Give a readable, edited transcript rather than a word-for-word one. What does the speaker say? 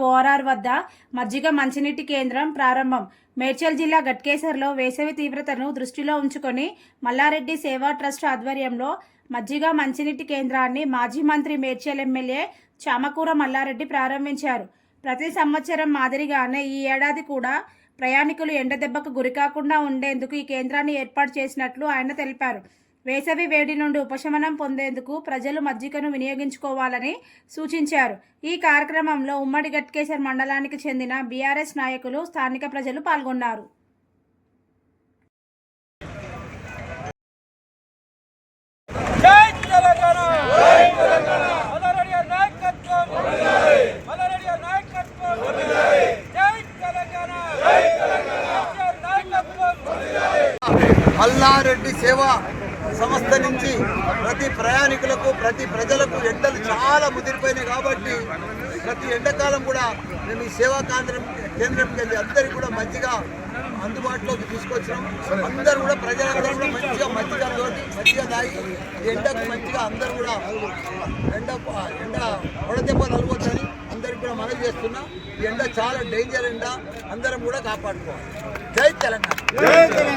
ORR వద్ద మజ్జిగ మంచినీటి కేంద్రం ప్రారంభం. మేడ్చల్ జిల్లా గట్కేసర్లో వేసవి తీవ్రతను దృష్టిలో ఉంచుకొని మల్లారెడ్డి సేవా ట్రస్ట్ ఆధ్వర్యంలో మజ్జిగ మంచినీటి కేంద్రాన్ని మాజీ మంత్రి మేడ్చల్ ఎమ్మెల్యే చామకూర మల్లారెడ్డి ప్రారంభించారు. ప్రతి సంవత్సరం మాదిరిగానే ఈ ఏడాది కూడా ప్రయాణికులు ఎండదెబ్బకు గురికాకుండా ఉండేందుకు ఈ కేంద్రాన్ని ఏర్పాటు చేసినట్లు ఆయన తెలిపారు. వేసవి వేడి నుండి ఉపశమనం పొందేందుకు ప్రజలు మజ్జిగను వినియోగించుకోవాలని సూచించారు. ఈ కార్యక్రమంలో ఉమ్మడి గట్కేసర్ మండలానికి చెందిన బీఆర్ఎస్ నాయకులు, స్థానిక ప్రజలు పాల్గొన్నారు. మల్లారెడ్డి సేవా సంస్థ నుంచి ప్రతి ప్రయాణికులకు, ప్రతి ప్రజలకు ఎండలు చాలా ముదిరిపోయినాయి కాబట్టి ప్రతి ఎండాకాలం కూడా మేము ఈ సేవా కేంద్రంకి వెళ్ళి అందరికీ కూడా మంచిగా అందుబాటులోకి తీసుకొచ్చినాం. అందరూ కూడా ప్రజలందరూ కూడా మంచిగా మజ్జిగ తాగి ఎండకు మంచిగా అందరూ కూడా ఎండ వడదెబ్బ నలగొచ్చని అందరికీ కూడా మనవి చేస్తున్నాం. ఈ ఎండ చాలా డేంజర్ ఎండ, అందరం కూడా కాపాడుకోవాలి. జై తెలంగాణ.